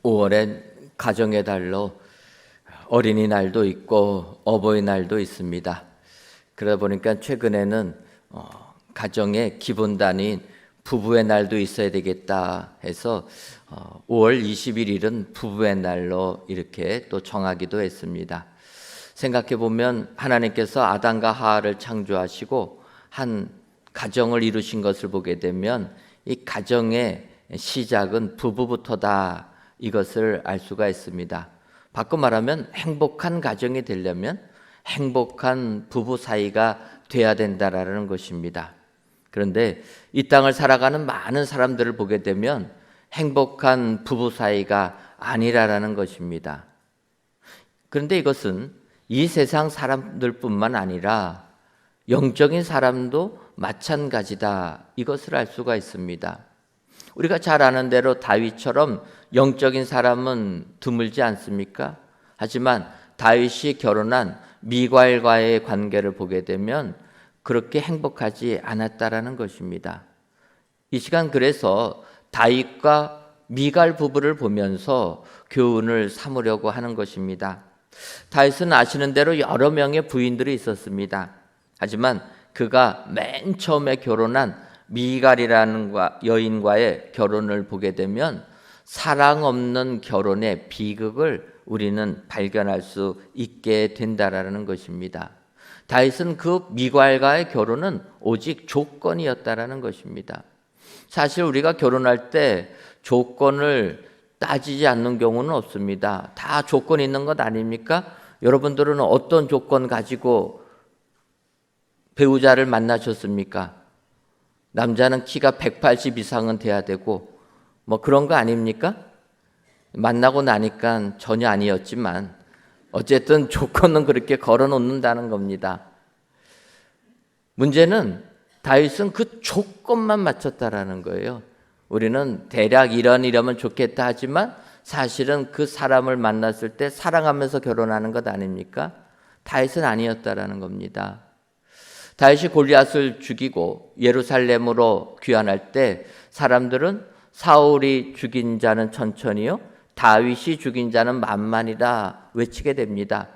5월엔 가정의 달로 어린이날도 있고 어버이날도 있습니다. 그러다 보니까 최근에는 가정의 기본단위인 부부의 날도 있어야 되겠다 해서 5월 21일은 부부의 날로 이렇게 또 정하기도 했습니다. 생각해 보면 하나님께서 아담과 하와를 창조하시고 한 가정을 이루신 것을 보게 되면 이 가정의 시작은 부부부터다, 이것을 알 수가 있습니다. 바꿔 말하면 행복한 가정이 되려면 행복한 부부 사이가 돼야 된다라는 것입니다. 그런데 이 땅을 살아가는 많은 사람들을 보게 되면 행복한 부부 사이가 아니라라는 것입니다. 그런데 이것은 이 세상 사람들뿐만 아니라 영적인 사람도 마찬가지다, 이것을 알 수가 있습니다. 우리가 잘 아는 대로 다윗처럼 영적인 사람은 드물지 않습니까? 하지만 다윗이 결혼한 미갈과의 관계를 보게 되면 그렇게 행복하지 않았다라는 것입니다. 이 시간 그래서 다윗과 미갈 부부를 보면서 교훈을 삼으려고 하는 것입니다. 다윗은 아시는 대로 여러 명의 부인들이 있었습니다. 하지만 그가 맨 처음에 결혼한 미갈이라는 여인과의 결혼을 보게 되면 사랑 없는 결혼의 비극을 우리는 발견할 수 있게 된다라는 것입니다. 다윗은 그 미갈과의 결혼은 오직 조건이었다라는 것입니다. 사실 우리가 결혼할 때 조건을 따지지 않는 경우는 없습니다. 다 조건 있는 것 아닙니까? 여러분들은 어떤 조건 가지고 배우자를 만나셨습니까? 남자는 키가 180 이상은 돼야 되고 뭐 그런 거 아닙니까? 만나고 나니까 전혀 아니었지만 어쨌든 조건은 그렇게 걸어 놓는다는 겁니다. 문제는 다윗은 그 조건만 맞췄다라는 거예요. 우리는 대략 이러면 좋겠다 하지만 사실은 그 사람을 만났을 때 사랑하면서 결혼하는 것 아닙니까? 다윗은 아니었다라는 겁니다. 다윗이 골리앗을 죽이고 예루살렘으로 귀환할 때 사람들은 사울이 죽인 자는 천천히요, 다윗이 죽인 자는 만만이다 외치게 됩니다.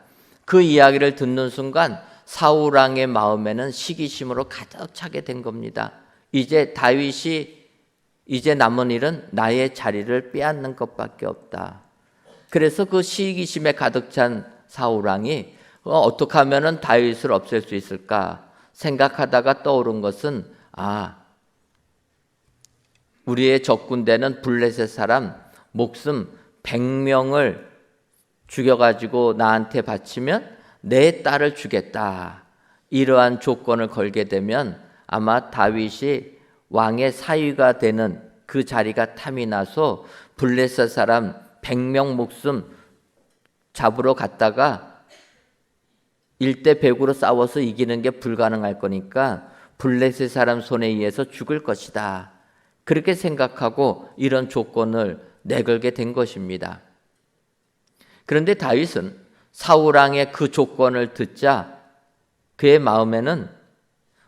그 이야기를 듣는 순간 사울 왕의 마음에는 시기심으로 가득 차게 된 겁니다. 이제 남은 일은 나의 자리를 빼앗는 것밖에 없다. 그래서 그 시기심에 가득 찬 사울 왕이 어떻게 하면 다윗을 없앨 수 있을까 생각하다가 떠오른 것은 우리의 적군되는 블레셋 사람 목숨 100명을 죽여가지고 나한테 바치면 내 딸을 주겠다. 이러한 조건을 걸게 되면 아마 다윗이 왕의 사위가 되는 그 자리가 탐이 나서 블레셋 사람 100명 목숨 잡으러 갔다가 1대 100으로 싸워서 이기는 게 불가능할 거니까 블레셋 사람 손에 의해서 죽을 것이다. 그렇게 생각하고 이런 조건을 내걸게 된 것입니다. 그런데 다윗은 사울 왕의 그 조건을 듣자 그의 마음에는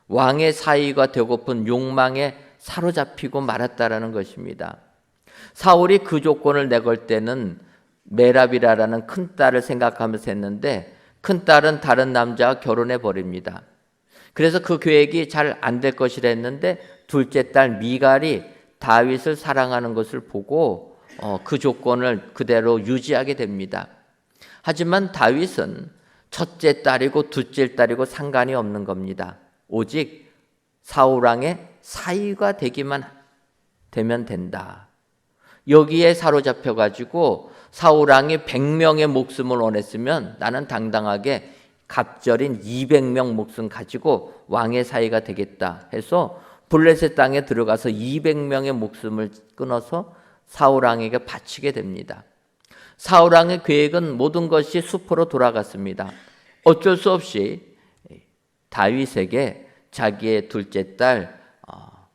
왕의 사위가 되고픈 욕망에 사로잡히고 말았다라는 것입니다. 사울이 그 조건을 내걸 때는 메랍이라는 큰 딸을 생각하면서 했는데 큰 딸은 다른 남자와 결혼해 버립니다. 그래서 그 계획이 잘 안 될 것이라 했는데 둘째 딸 미갈이 다윗을 사랑하는 것을 보고 그 조건을 그대로 유지하게 됩니다. 하지만 다윗은 첫째 딸이고 둘째 딸이고 상관이 없는 겁니다. 오직 사울 왕의 사위가 되기만 되면 된다. 여기에 사로잡혀 가지고 사울 왕이 100명의 목숨을 원했으면 나는 당당하게 갑절인 200명 목숨 가지고 왕의 사위가 되겠다 해서 블레셋 땅에 들어가서 200명의 목숨을 끊어서 사울 왕에게 바치게 됩니다. 사울 왕의 계획은 모든 것이 수포로 돌아갔습니다. 어쩔 수 없이 다윗에게 자기의 둘째 딸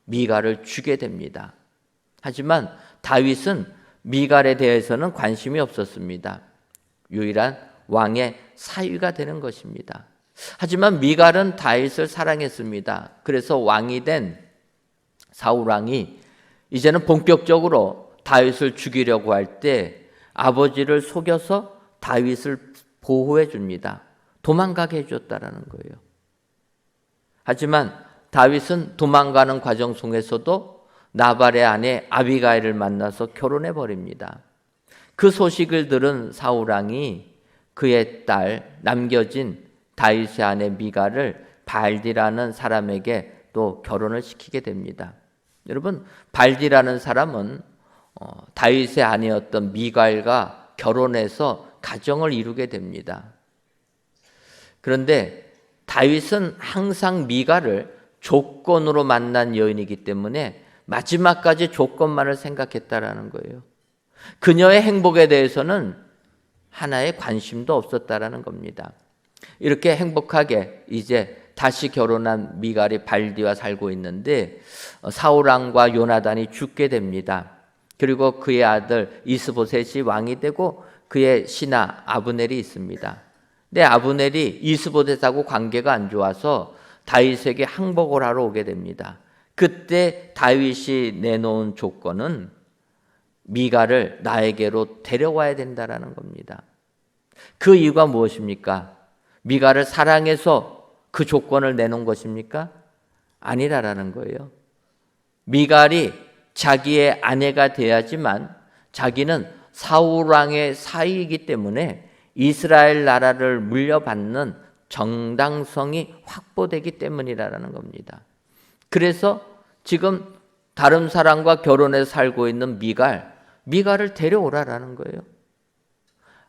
미갈을 주게 됩니다. 하지만 다윗은 미갈에 대해서는 관심이 없었습니다. 유일한 왕의 사위가 되는 것입니다. 하지만 미갈은 다윗을 사랑했습니다. 그래서 왕이 된 사울 왕이 이제는 본격적으로 다윗을 죽이려고 할 때 아버지를 속여서 다윗을 보호해 줍니다. 도망가게 해줬다라는 거예요. 하지만 다윗은 도망가는 과정 속에서도 나발의 아내 아비가일을 만나서 결혼해 버립니다. 그 소식을 들은 사울 왕이 그의 딸 남겨진 다윗의 아내 미갈을 발디라는 사람에게 또 결혼을 시키게 됩니다. 여러분, 발디라는 사람은 다윗의 아내였던 미갈과 결혼해서 가정을 이루게 됩니다. 그런데 다윗은 항상 미갈을 조건으로 만난 여인이기 때문에 마지막까지 조건만을 생각했다라는 거예요. 그녀의 행복에 대해서는 하나의 관심도 없었다라는 겁니다. 이렇게 행복하게 이제 다시 결혼한 미갈이 발디와 살고 있는데 사울 왕과 요나단이 죽게 됩니다. 그리고 그의 아들 이스보셋이 왕이 되고 그의 신하 아브넬이 있습니다. 근데 아브넬이 이스보셋하고 관계가 안 좋아서 다윗에게 항복을 하러 오게 됩니다. 그때 다윗이 내놓은 조건은 미갈을 나에게로 데려와야 된다라는 겁니다. 그 이유가 무엇입니까? 미갈을 사랑해서 그 조건을 내놓은 것입니까? 아니라라는 거예요. 미갈이 자기의 아내가 돼야지만 자기는 사울 왕의 사위이기 때문에 이스라엘 나라를 물려받는 정당성이 확보되기 때문이라는 겁니다. 그래서 지금 다른 사람과 결혼해서 살고 있는 미갈을 데려오라라는 거예요.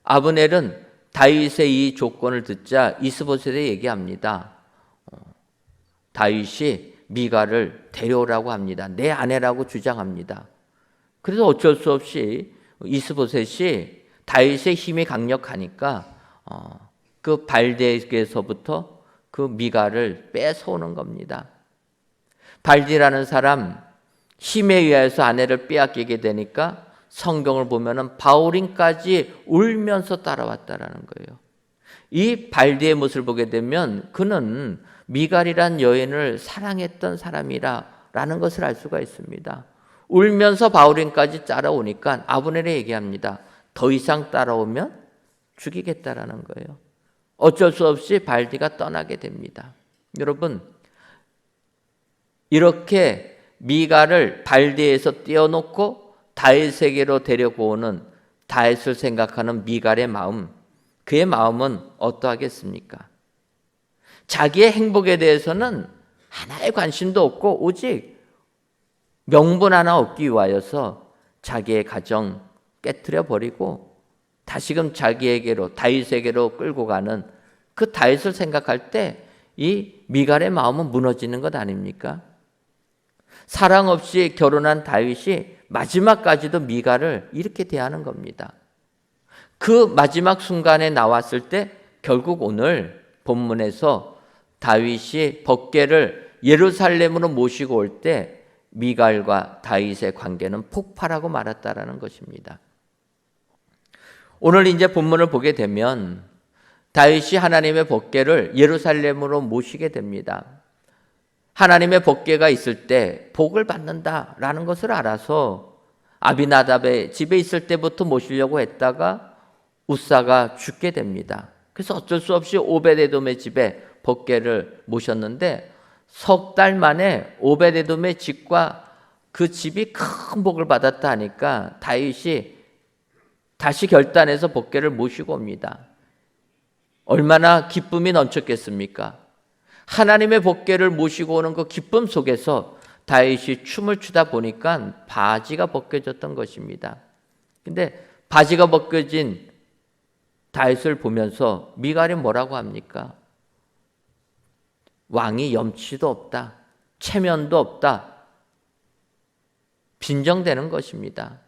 아브넬은 다윗의 이 조건을 듣자 이스보셋에 얘기합니다. 다윗이 미갈을 데려오라고 합니다. 내 아내라고 주장합니다. 그래서 어쩔 수 없이 이스보셋이 다윗의 힘이 강력하니까 그 발디에게서부터 그 미갈을 뺏어오는 겁니다. 발디라는 사람 힘에 의해서 아내를 빼앗기게 되니까 성경을 보면은 바울인까지 울면서 따라왔다라는 거예요. 이 발디의 모습을 보게 되면 그는 미갈이란 여인을 사랑했던 사람이라는 것을 알 수가 있습니다. 울면서 바울인까지 따라오니까 아브넬에 얘기합니다. 더 이상 따라오면 죽이겠다라는 거예요. 어쩔 수 없이 발디가 떠나게 됩니다. 여러분, 이렇게 미갈을 발디에서 떼어놓고 다윗에게로 데리고 오는 다윗을 생각하는 미갈의 마음, 그의 마음은 어떠하겠습니까? 자기의 행복에 대해서는 하나의 관심도 없고 오직 명분 하나 얻기 위하여서 자기의 가정 깨트려 버리고 다시금 자기에게로 다윗에게로 끌고 가는 그 다윗을 생각할 때 이 미갈의 마음은 무너지는 것 아닙니까? 사랑 없이 결혼한 다윗이 마지막까지도 미갈을 이렇게 대하는 겁니다. 그 마지막 순간에 나왔을 때 결국 오늘 본문에서 다윗이 법궤를 예루살렘으로 모시고 올 때 미갈과 다윗의 관계는 폭발하고 말았다라는 것입니다. 오늘 이제 본문을 보게 되면 다윗이 하나님의 법궤를 예루살렘으로 모시게 됩니다. 하나님의 법궤가 있을 때 복을 받는다라는 것을 알아서 아비나답의 집에 있을 때부터 모시려고 했다가 우사가 죽게 됩니다. 그래서 어쩔 수 없이 오베데돔의 집에 법궤를 모셨는데 석 달 만에 오베데돔의 집과 그 집이 큰 복을 받았다 하니까 다윗이 다시 결단해서 법궤를 모시고 옵니다. 얼마나 기쁨이 넘쳤겠습니까? 하나님의 법궤를 모시고 오는 그 기쁨 속에서 다윗이 춤을 추다 보니까 바지가 벗겨졌던 것입니다. 근데 바지가 벗겨진 다윗을 보면서 미갈이 뭐라고 합니까? 왕이 염치도 없다, 체면도 없다, 빈정대는 것입니다.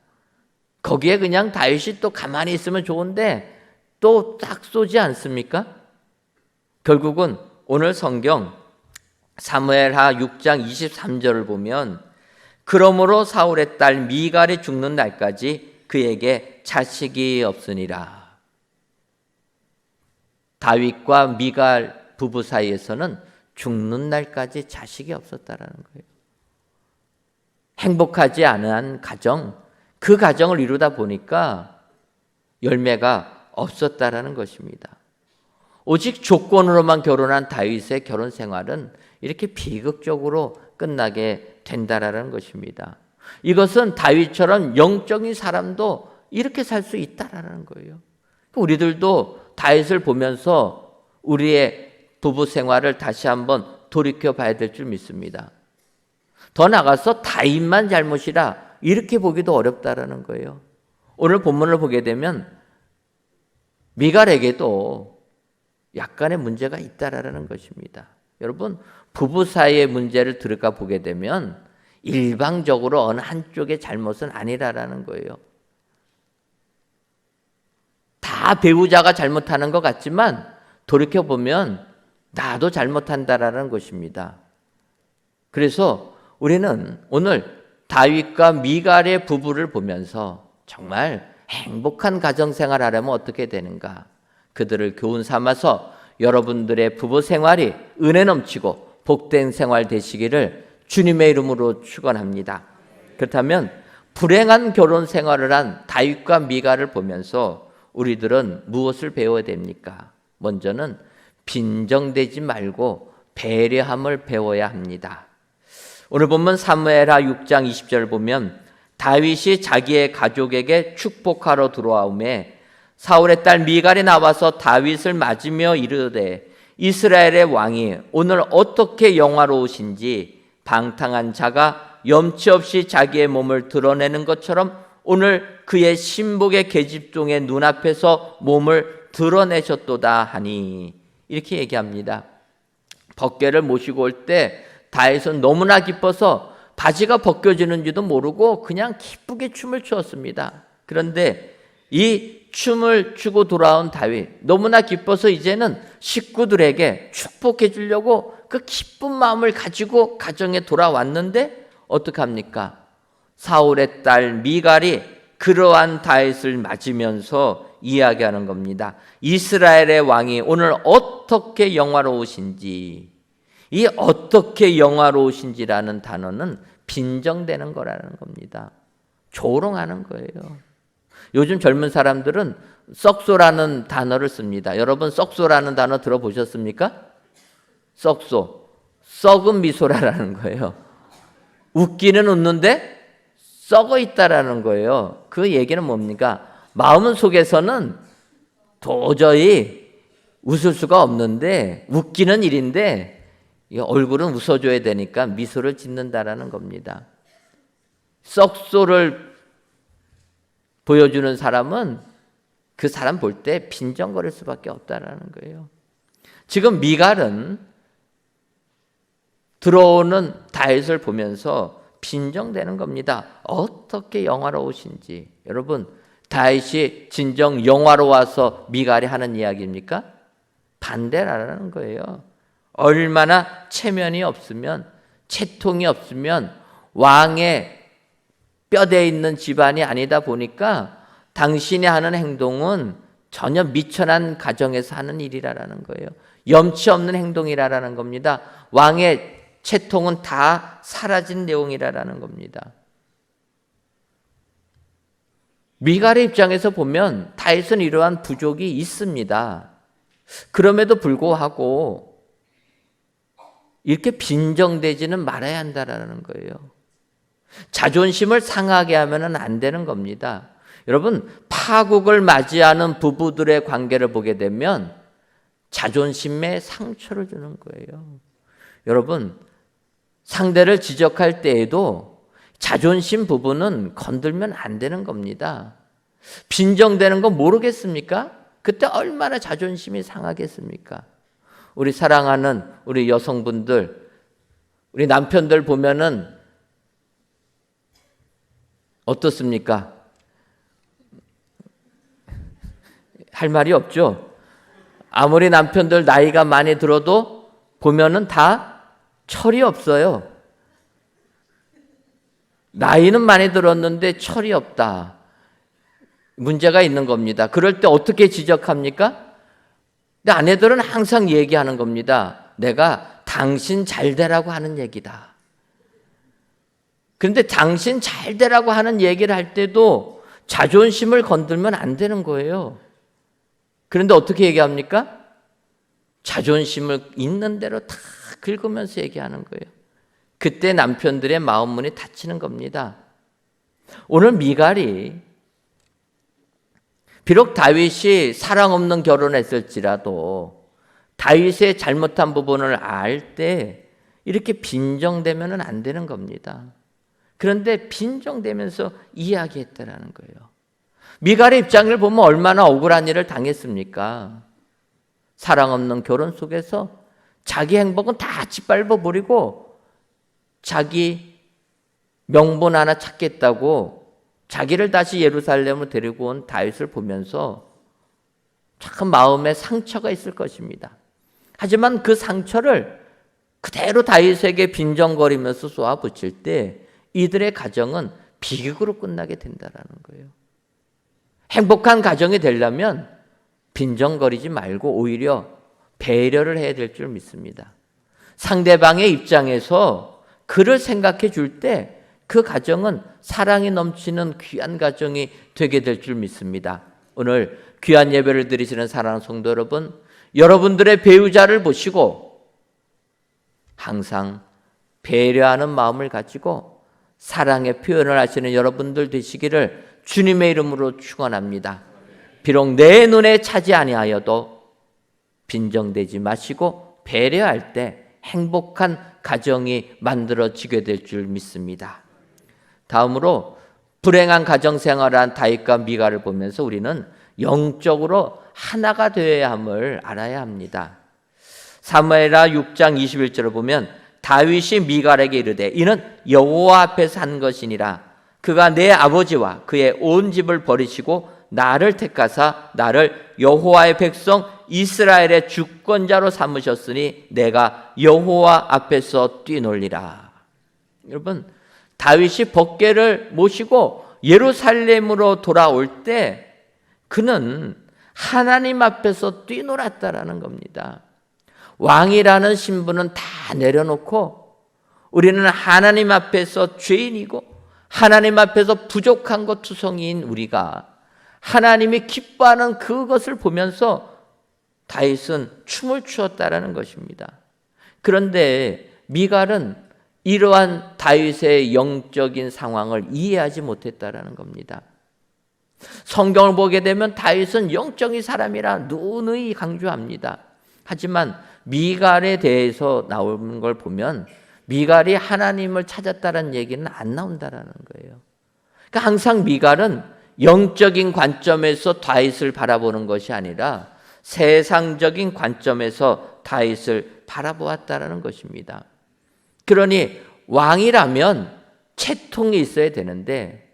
거기에 그냥 다윗이 또 가만히 있으면 좋은데 또 딱 쏘지 않습니까? 결국은 오늘 성경 사무엘하 6장 23절을 보면 그러므로 사울의 딸 미갈이 죽는 날까지 그에게 자식이 없으니라. 다윗과 미갈 부부 사이에서는 죽는 날까지 자식이 없었다라는 거예요. 행복하지 않은 가정, 그 가정을 이루다 보니까 열매가 없었다라는 것입니다. 오직 조건으로만 결혼한 다윗의 결혼 생활은 이렇게 비극적으로 끝나게 된다라는 것입니다. 이것은 다윗처럼 영적인 사람도 이렇게 살 수 있다라는 거예요. 우리들도 다윗을 보면서 우리의 부부 생활을 다시 한번 돌이켜 봐야 될 줄 믿습니다. 더 나아가서 다윗만 잘못이라 이렇게 보기도 어렵다라는 거예요. 오늘 본문을 보게 되면 미갈에게도 약간의 문제가 있다라는 것입니다. 여러분, 부부 사이의 문제를 들어가 보게 되면 일방적으로 어느 한쪽의 잘못은 아니라는 거예요. 다 배우자가 잘못하는 것 같지만 돌이켜보면 나도 잘못한다라는 것입니다. 그래서 우리는 오늘 다윗과 미갈의 부부를 보면서 정말 행복한 가정생활 하려면 어떻게 되는가? 그들을 교훈 삼아서 여러분들의 부부 생활이 은혜 넘치고 복된 생활 되시기를 주님의 이름으로 축원합니다. 그렇다면 불행한 결혼 생활을 한 다윗과 미갈을 보면서 우리들은 무엇을 배워야 됩니까? 먼저는 빈정되지 말고 배려함을 배워야 합니다. 오늘 본문 사무엘하 6장 20절 보면 다윗이 자기의 가족에게 축복하러 들어와오매 사울의 딸 미갈이 나와서 다윗을 맞으며 이르되 이스라엘의 왕이 오늘 어떻게 영화로우신지 방탕한 자가 염치 없이 자기의 몸을 드러내는 것처럼 오늘 그의 신복의 계집종의 눈앞에서 몸을 드러내셨도다 하니 이렇게 얘기합니다. 벗개를 모시고 올 때 다윗은 너무나 기뻐서 바지가 벗겨지는지도 모르고 그냥 기쁘게 춤을 추었습니다. 그런데 이 춤을 추고 돌아온 다윗 너무나 기뻐서 이제는 식구들에게 축복해 주려고 그 기쁜 마음을 가지고 가정에 돌아왔는데 어떡합니까? 사울의 딸 미갈이 그러한 다윗을 맞으면서 이야기하는 겁니다. 이스라엘의 왕이 오늘 어떻게 영화로우신지, 이 어떻게 영화로우신지라는 단어는 빈정되는 거라는 겁니다. 조롱하는 거예요. 요즘 젊은 사람들은 썩소라는 단어를 씁니다. 여러분 썩소라는 단어 들어보셨습니까? 썩소, 썩은 미소라는 거예요. 웃기는 웃는데 썩어 있다라는 거예요. 그 얘기는 뭡니까? 마음 속에서는 도저히 웃을 수가 없는데 웃기는 일인데 얼굴은 웃어줘야 되니까 미소를 짓는다라는 겁니다. 썩소를 보여주는 사람은 그 사람 볼 때 빈정거릴 수밖에 없다라는 거예요. 지금 미갈은 들어오는 다윗을 보면서 빈정대는 겁니다. 어떻게 영화로우신지. 여러분, 다윗이 진정 영화로워서 미갈이 하는 이야기입니까? 반대라는 거예요. 얼마나 체면이 없으면, 채통이 없으면 왕의 뼈대에 있는 집안이 아니다 보니까 당신이 하는 행동은 전혀 미천한 가정에서 하는 일이라는 거예요. 염치 없는 행동이라는 겁니다. 왕의 채통은 다 사라진 내용이라는 겁니다. 미갈의 입장에서 보면 다윗은 이러한 부족이 있습니다. 그럼에도 불구하고 이렇게 빈정되지는 말아야 한다라는 거예요. 자존심을 상하게 하면 안 되는 겁니다. 여러분, 파국을 맞이하는 부부들의 관계를 보게 되면 자존심에 상처를 주는 거예요. 여러분, 상대를 지적할 때에도 자존심 부분은 건들면 안 되는 겁니다. 빈정되는 거 모르겠습니까? 그때 얼마나 자존심이 상하겠습니까? 우리 사랑하는 우리 여성분들, 우리 남편들 보면은 어떻습니까? 할 말이 없죠? 아무리 남편들 나이가 많이 들어도 보면은 다 철이 없어요. 나이는 많이 들었는데 철이 없다. 문제가 있는 겁니다. 그럴 때 어떻게 지적합니까? 근데 아내들은 항상 얘기하는 겁니다. 내가 당신 잘 되라고 하는 얘기다. 그런데 당신 잘 되라고 하는 얘기를 할 때도 자존심을 건들면 안 되는 거예요. 그런데 어떻게 얘기합니까? 자존심을 있는 대로 다 긁으면서 얘기하는 거예요. 그때 남편들의 마음 문이 닫히는 겁니다. 오늘 미갈이 비록 다윗이 사랑 없는 결혼을 했을지라도 다윗의 잘못한 부분을 알 때 이렇게 빈정대면 안 되는 겁니다. 그런데 빈정대면서 이야기했다라는 거예요. 미갈의 입장을 보면 얼마나 억울한 일을 당했습니까? 사랑 없는 결혼 속에서 자기 행복은 다 짓밟아 버리고 자기 명분 하나 찾겠다고 자기를 다시 예루살렘으로 데리고 온 다윗을 보면서 참 마음에 상처가 있을 것입니다. 하지만 그 상처를 그대로 다윗에게 빈정거리면서 쏘아붙일 때 이들의 가정은 비극으로 끝나게 된다는 거예요. 행복한 가정이 되려면 빈정거리지 말고 오히려 배려를 해야 될 줄 믿습니다. 상대방의 입장에서 그를 생각해 줄 때 그 가정은 사랑이 넘치는 귀한 가정이 되게 될 줄 믿습니다. 오늘 귀한 예배를 드리시는 사랑하는 성도 여러분, 여러분들의 배우자를 보시고 항상 배려하는 마음을 가지고 사랑의 표현을 하시는 여러분들 되시기를 주님의 이름으로 축원합니다. 비록 내 눈에 차지 아니하여도 빈정되지 마시고 배려할 때 행복한 가정이 만들어지게 될 줄 믿습니다. 다음으로 불행한 가정생활한 다윗과 미갈을 보면서 우리는 영적으로 하나가 되어야 함을 알아야 합니다. 사무엘하 6장 21절을 보면 다윗이 미갈에게 이르되 이는 여호와 앞에서 한 것이니라. 그가 내 아버지와 그의 온 집을 버리시고 나를 택하사 나를 여호와의 백성 이스라엘의 주권자로 삼으셨으니 내가 여호와 앞에서 뛰놀리라. 여러분, 다윗이 법궤를 모시고 예루살렘으로 돌아올 때 그는 하나님 앞에서 뛰놀았다라는 겁니다. 왕이라는 신분은 다 내려놓고 우리는 하나님 앞에서 죄인이고 하나님 앞에서 부족한 것 투성이인 우리가 하나님이 기뻐하는 그것을 보면서 다윗은 춤을 추었다라는 것입니다. 그런데 미갈은 이러한 다윗의 영적인 상황을 이해하지 못했다라는 겁니다. 성경을 보게 되면 다윗은 영적인 사람이라 누누이 강조합니다. 하지만 미갈에 대해서 나오는 걸 보면 미갈이 하나님을 찾았다는 얘기는 안 나온다라는 거예요. 그러니까 항상 미갈은 영적인 관점에서 다윗을 바라보는 것이 아니라 세상적인 관점에서 다윗을 바라보았다라는 것입니다. 그러니 왕이라면 채통이 있어야 되는데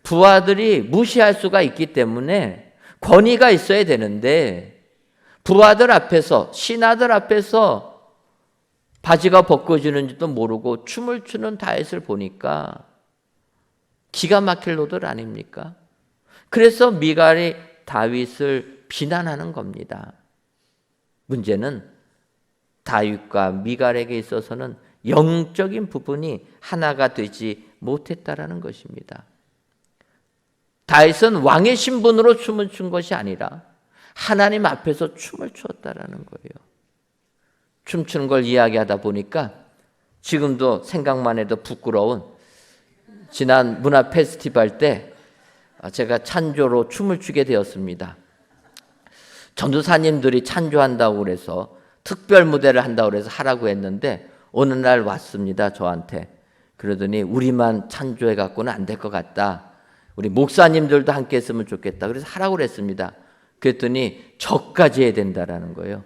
부하들이 무시할 수가 있기 때문에 권위가 있어야 되는데 부하들 앞에서 신하들 앞에서 바지가 벗겨지는지도 모르고 춤을 추는 다윗을 보니까 기가 막힐 노들 아닙니까? 그래서 미갈이 다윗을 비난하는 겁니다. 문제는 다윗과 미갈에게 있어서는 영적인 부분이 하나가 되지 못했다라는 것입니다. 다윗은 왕의 신분으로 춤을 춘 것이 아니라 하나님 앞에서 춤을 추었다라는 거예요. 춤추는 걸 이야기하다 보니까 지금도 생각만 해도 부끄러운 지난 문화 페스티벌 때 제가 찬조로 춤을 추게 되었습니다. 전도사님들이 찬조한다고 그래서 특별 무대를 한다고 그래서 하라고 했는데 어느 날 왔습니다, 저한테. 그러더니 우리만 찬조해 갖고는 안 될 것 같다. 우리 목사님들도 함께 했으면 좋겠다. 그래서 하라고 그랬습니다. 그랬더니 저까지 해야 된다라는 거예요.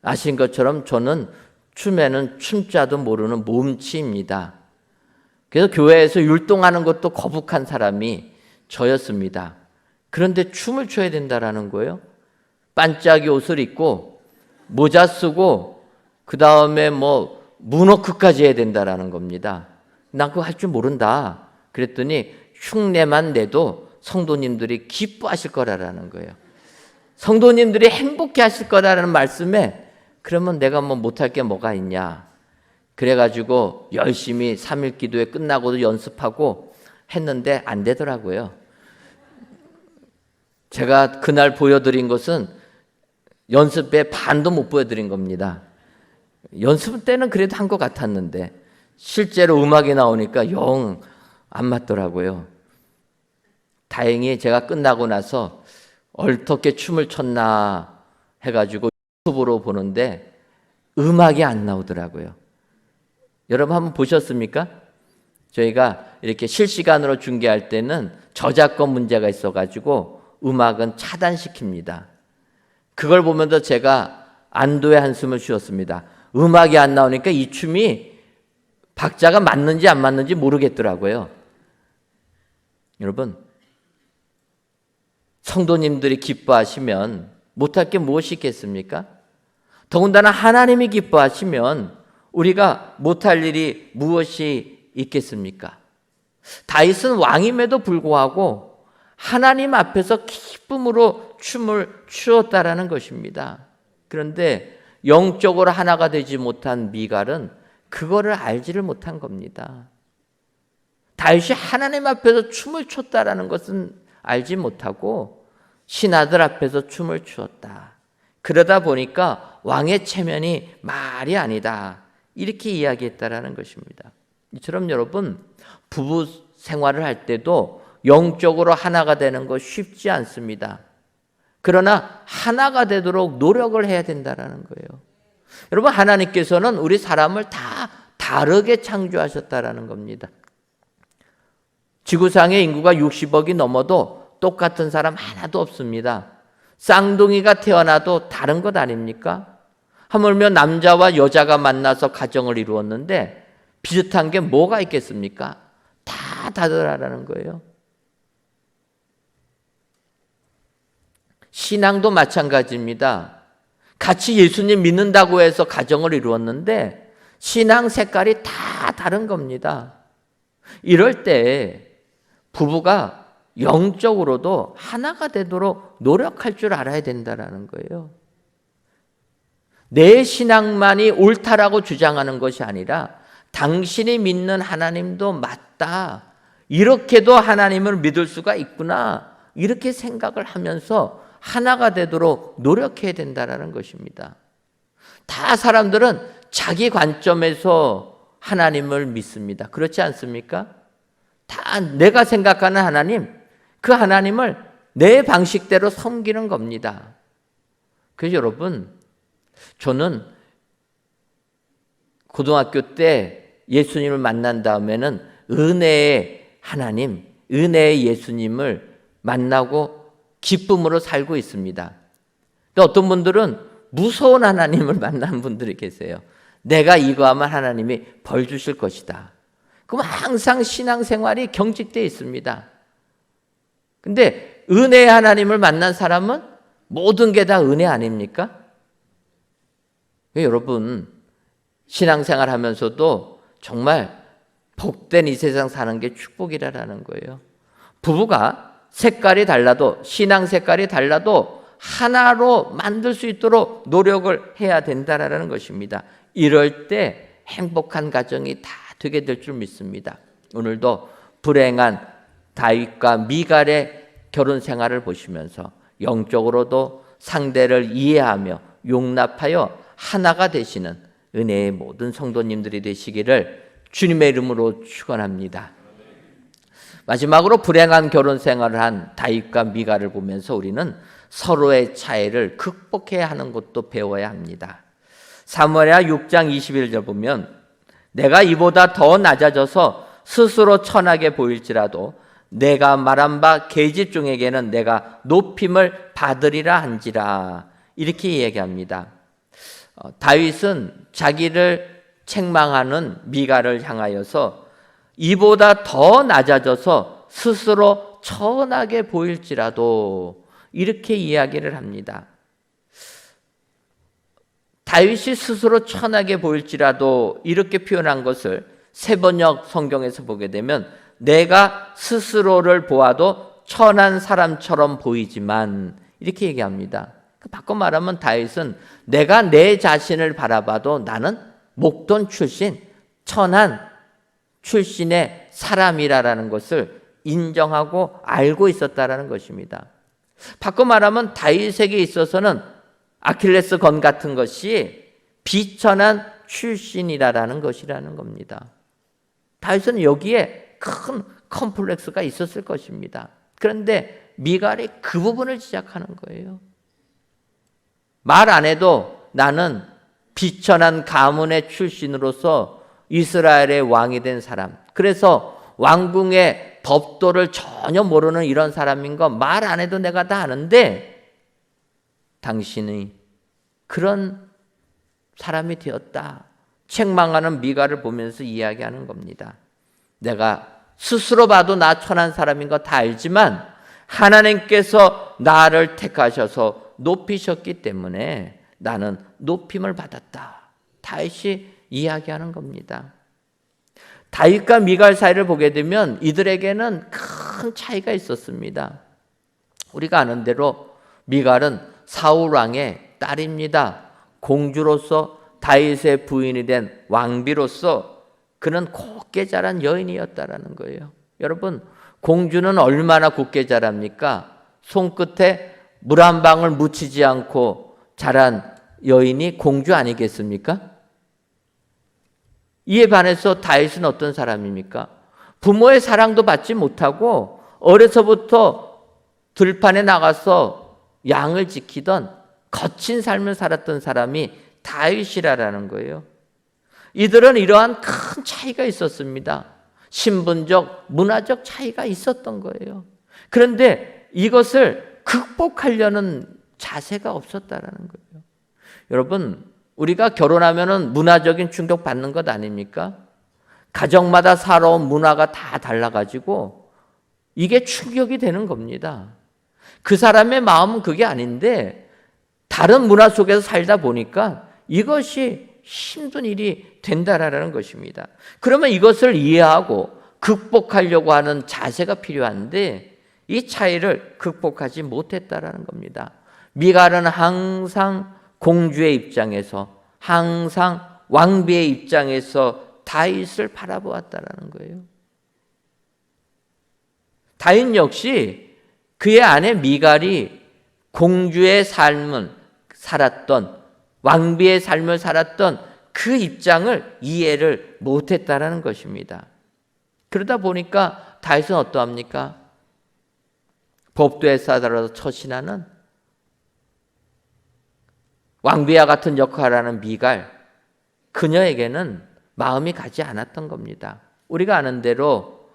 아신 것처럼 저는 춤에는 춤자도 모르는 몸치입니다. 그래서 교회에서 율동하는 것도 거북한 사람이 저였습니다. 그런데 춤을 춰야 된다라는 거예요. 반짝이 옷을 입고 모자 쓰고 그 다음에 문워크까지 해야 된다라는 겁니다. 난 그거 할 줄 모른다. 그랬더니 흉내만 내도 성도님들이 기뻐하실 거라는 거예요. 성도님들이 행복해 하실 거라는 말씀에 그러면 내가 못할 게 뭐가 있냐. 그래가지고 열심히 3일 기도회 끝나고도 연습하고 했는데 안 되더라고요. 제가 그날 보여드린 것은 연습에 반도 못 보여드린 겁니다. 연습 때는 그래도 한 것 같았는데 실제로 음악이 나오니까 영 안 맞더라고요. 다행히 제가 끝나고 나서 어떻게 춤을 췄나 해가지고 유튜브로 보는데 음악이 안 나오더라고요. 여러분 한번 보셨습니까? 저희가 이렇게 실시간으로 중계할 때는 저작권 문제가 있어가지고 음악은 차단시킵니다. 그걸 보면서 제가 안도의 한숨을 쉬었습니다. 음악이 안 나오니까 이 춤이 박자가 맞는지 안 맞는지 모르겠더라고요. 여러분, 성도님들이 기뻐하시면 못할 게 무엇이 있겠습니까? 더군다나 하나님이 기뻐하시면 우리가 못할 일이 무엇이 있겠습니까? 다윗은 왕임에도 불구하고 하나님 앞에서 기쁨으로 춤을 추었다라는 것입니다. 그런데 영적으로 하나가 되지 못한 미갈은 그거를 알지를 못한 겁니다. 다윗이 하나님 앞에서 춤을 췄다라는 것은 알지 못하고 신하들 앞에서 춤을 추었다. 그러다 보니까 왕의 체면이 말이 아니다. 이렇게 이야기했다라는 것입니다. 이처럼 여러분, 부부 생활을 할 때도 영적으로 하나가 되는 거 쉽지 않습니다. 그러나 하나가 되도록 노력을 해야 된다라는 거예요. 여러분, 하나님께서는 우리 사람을 다 다르게 창조하셨다라는 겁니다. 지구상의 인구가 60억이 넘어도 똑같은 사람 하나도 없습니다. 쌍둥이가 태어나도 다른 것 아닙니까? 하물며 남자와 여자가 만나서 가정을 이루었는데 비슷한 게 뭐가 있겠습니까? 다 다르다라는 거예요. 신앙도 마찬가지입니다. 같이 예수님 믿는다고 해서 가정을 이루었는데 신앙 색깔이 다 다른 겁니다. 이럴 때 부부가 영적으로도 하나가 되도록 노력할 줄 알아야 된다는 거예요. 내 신앙만이 옳다라고 주장하는 것이 아니라 당신이 믿는 하나님도 맞다. 이렇게도 하나님을 믿을 수가 있구나. 이렇게 생각을 하면서 하나가 되도록 노력해야 된다는 것입니다. 다 사람들은 자기 관점에서 하나님을 믿습니다. 그렇지 않습니까? 다 내가 생각하는 하나님, 그 하나님을 내 방식대로 섬기는 겁니다. 그래서 여러분, 저는 고등학교 때 예수님을 만난 다음에는 은혜의 하나님, 은혜의 예수님을 만나고 기쁨으로 살고 있습니다. 또 어떤 분들은 무서운 하나님을 만난 분들이 계세요. 내가 이거 하면 하나님이 벌 주실 것이다. 그럼 항상 신앙생활이 경직되어 있습니다. 근데 은혜의 하나님을 만난 사람은 모든 게 다 은혜 아닙니까? 여러분, 신앙생활 하면서도 정말 복된 이 세상 사는 게 축복이라는 거예요. 부부가 색깔이 달라도, 신앙 색깔이 달라도 하나로 만들 수 있도록 노력을 해야 된다는 것입니다. 이럴 때 행복한 가정이 다 되게 될 줄 믿습니다. 오늘도 불행한 다윗과 미갈의 결혼 생활을 보시면서 영적으로도 상대를 이해하며 용납하여 하나가 되시는 은혜의 모든 성도님들이 되시기를 주님의 이름으로 축원합니다. 마지막으로 불행한 결혼 생활을 한 다윗과 미갈을 보면서 우리는 서로의 차이를 극복해야 하는 것도 배워야 합니다. 사무엘하 6장 21절 보면 내가 이보다 더 낮아져서 스스로 천하게 보일지라도 내가 말한 바 계집종에게는 내가 높임을 받으리라 한지라. 이렇게 얘기합니다. 다윗은 자기를 책망하는 미갈을 향하여서 이보다 더 낮아져서 스스로 천하게 보일지라도 이렇게 이야기를 합니다. 다윗이 스스로 천하게 보일지라도 이렇게 표현한 것을 세번역 성경에서 보게 되면 내가 스스로를 보아도 천한 사람처럼 보이지만 이렇게 얘기합니다. 바꿔 말하면 다윗은 내가 내 자신을 바라봐도 나는 목돈 출신, 천한 출신의 사람이라는 것을 인정하고 알고 있었다라는 것입니다. 바꿔 말하면 다윗에게 있어서는 아킬레스 건 같은 것이 비천한 출신이라는 것이라는 겁니다. 다윗은 여기에 큰 컴플렉스가 있었을 것입니다. 그런데 미갈이 그 부분을 지적하는 거예요. 말 안 해도 나는 비천한 가문의 출신으로서 이스라엘의 왕이 된 사람, 그래서 왕궁의 법도를 전혀 모르는 이런 사람인 거 말 안 해도 내가 다 아는데 당신이 그런 사람이 되었다. 책망하는 미갈을 보면서 이야기하는 겁니다. 내가 스스로 봐도 나 천한 사람인 거 다 알지만 하나님께서 나를 택하셔서 높이셨기 때문에 나는 높임을 받았다. 다윗이 이야기하는 겁니다. 다윗과 미갈 사이를 보게 되면 이들에게는 큰 차이가 있었습니다. 우리가 아는 대로 미갈은 사울 왕의 딸입니다. 공주로서 다윗의 부인이 된 왕비로서 그는 곱게 자란 여인이었다라는 거예요. 여러분, 공주는 얼마나 곱게 자랍니까? 손끝에 물 한 방울 묻히지 않고 자란 여인이 공주 아니겠습니까? 이에 반해서 다윗은 어떤 사람입니까? 부모의 사랑도 받지 못하고 어려서부터 들판에 나가서 양을 지키던 거친 삶을 살았던 사람이 다윗이라는 거예요. 이들은 이러한 큰 차이가 있었습니다. 신분적, 문화적 차이가 있었던 거예요. 그런데 이것을 극복하려는 자세가 없었다라는 거예요. 여러분, 우리가 결혼하면은 문화적인 충격 받는 것 아닙니까? 가정마다 살아온 문화가 다 달라가지고 이게 충격이 되는 겁니다. 그 사람의 마음은 그게 아닌데 다른 문화 속에서 살다 보니까 이것이 힘든 일이 된다라는 것입니다. 그러면 이것을 이해하고 극복하려고 하는 자세가 필요한데 이 차이를 극복하지 못했다라는 겁니다. 미갈은 항상 공주의 입장에서, 항상 왕비의 입장에서 다윗을 바라보았다라는 거예요. 다윗 역시 그의 아내 미갈이 공주의 삶을 살았던, 왕비의 삶을 살았던 그 입장을 이해를 못했다라는 것입니다. 그러다 보니까 다윗은 어떠합니까? 법도에 싸들어서 처신하는 왕비와 같은 역할을 하는 미갈, 그녀에게는 마음이 가지 않았던 겁니다. 우리가 아는 대로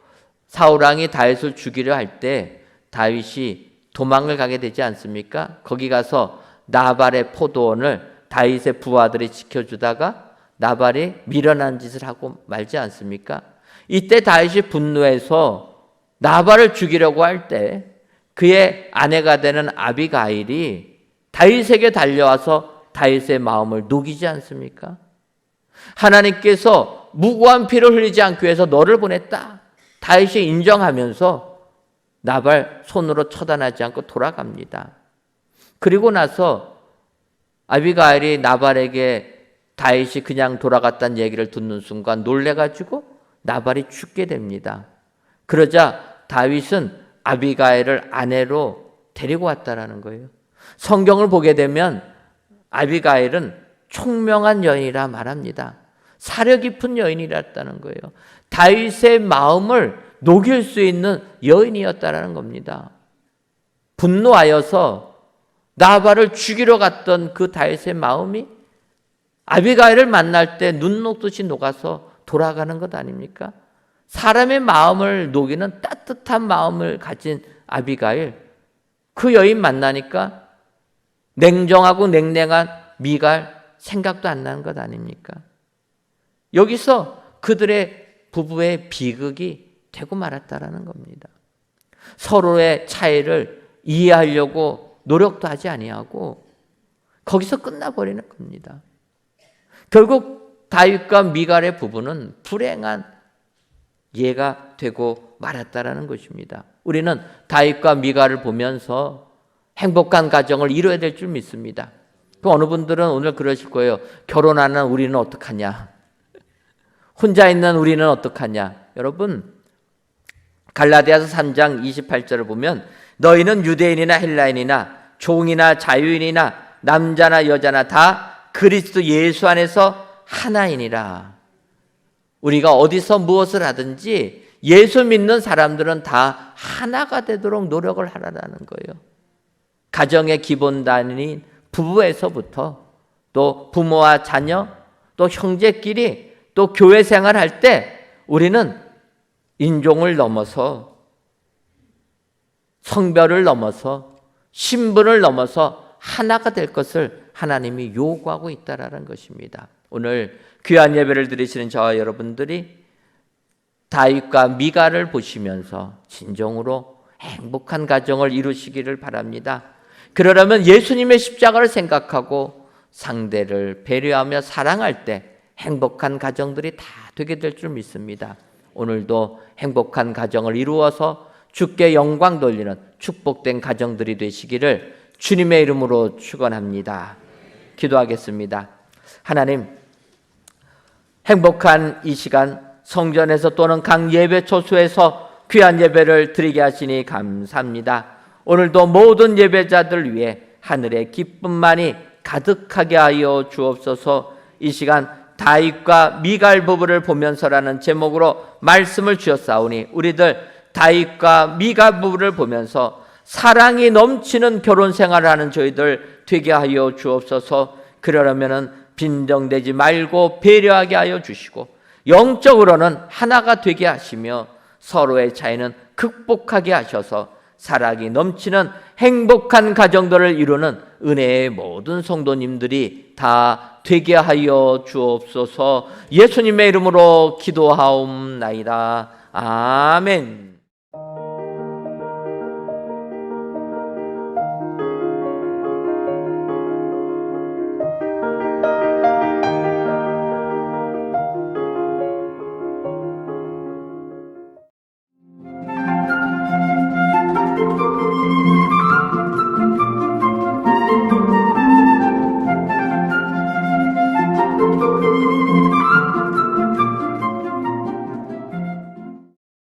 사울왕이 다윗을 죽이려 할 때 다윗이 도망을 가게 되지 않습니까? 거기 가서 나발의 포도원을 다윗의 부하들이 지켜주다가 나발이 미련한 짓을 하고 말지 않습니까? 이때 다윗이 분노해서 나발을 죽이려고 할 때 그의 아내가 되는 아비가일이 다윗에게 달려와서 다윗의 마음을 녹이지 않습니까? 하나님께서 무고한 피를 흘리지 않기 위해서 너를 보냈다. 다윗이 인정하면서 나발 손으로 처단하지 않고 돌아갑니다. 그리고 나서 아비가일이 나발에게 다윗이 그냥 돌아갔다는 얘기를 듣는 순간 놀래가지고 나발이 죽게 됩니다. 그러자 다윗은 아비가일을 아내로 데리고 왔다라는 거예요. 성경을 보게 되면 아비가일은 총명한 여인이라 말합니다. 사려 깊은 여인이었다는 거예요. 다윗의 마음을 녹일 수 있는 여인이었다라는 겁니다. 분노하여서 나발을 죽이러 갔던 그 다윗의 마음이 아비가일을 만날 때 눈 녹듯이 녹아서 돌아가는 것 아닙니까? 사람의 마음을 녹이는 따뜻한 마음을 가진 아비가일, 그 여인 만나니까 냉정하고 냉랭한 미갈 생각도 안 나는 것 아닙니까? 여기서 그들의 부부의 비극이 되고 말았다라는 겁니다. 서로의 차이를 이해하려고 노력도 하지 아니하고 거기서 끝나버리는 겁니다. 결국 다윗과 미갈의 부부는 불행한 예가 되고 말았다라는 것입니다. 우리는 다윗과 미갈을 보면서 행복한 가정을 이루어야 될 줄 믿습니다. 그 어느 분들은 오늘 그러실 거예요. 결혼하는 우리는 어떡하냐? 혼자 있는 우리는 어떡하냐? 여러분, 갈라디아서 3장 28절을 보면 너희는 유대인이나 헬라인이나 종이나 자유인이나 남자나 여자나 다 그리스도 예수 안에서 하나이니라. 우리가 어디서 무엇을 하든지 예수 믿는 사람들은 다 하나가 되도록 노력을 하라는 거예요. 가정의 기본 단위인 부부에서부터 또 부모와 자녀 또 형제끼리 또 교회 생활할 때 우리는 인종을 넘어서 성별을 넘어서 신분을 넘어서 하나가 될 것을 하나님이 요구하고 있다라는 것입니다. 오늘 귀한 예배를 드리시는 저와 여러분들이 다윗과 미갈을 보시면서 진정으로 행복한 가정을 이루시기를 바랍니다. 그러려면 예수님의 십자가를 생각하고 상대를 배려하며 사랑할 때 행복한 가정들이 다 되게 될 줄 믿습니다. 오늘도 행복한 가정을 이루어서 주께 영광 돌리는 축복된 가정들이 되시기를 주님의 이름으로 축원합니다. 기도하겠습니다. 하나님, 행복한 이 시간 성전에서 또는 각 예배 초소에서 귀한 예배를 드리게 하시니 감사합니다. 오늘도 모든 예배자들 위해 하늘의 기쁨만이 가득하게 하여 주옵소서. 이 시간 다윗과 미갈 부부를 보면서라는 제목으로 말씀을 주셨사오니 우리들 다윗과 미갈 부부를 보면서 사랑이 넘치는 결혼 생활을 하는 저희들 되게 하여 주옵소서. 그러려면은 빈정되지 말고 배려하게 하여 주시고 영적으로는 하나가 되게 하시며 서로의 차이는 극복하게 하셔서 사랑이 넘치는 행복한 가정들을 이루는 은혜의 모든 성도님들이 다 되게 하여 주옵소서. 예수님의 이름으로 기도하옵나이다. 아멘.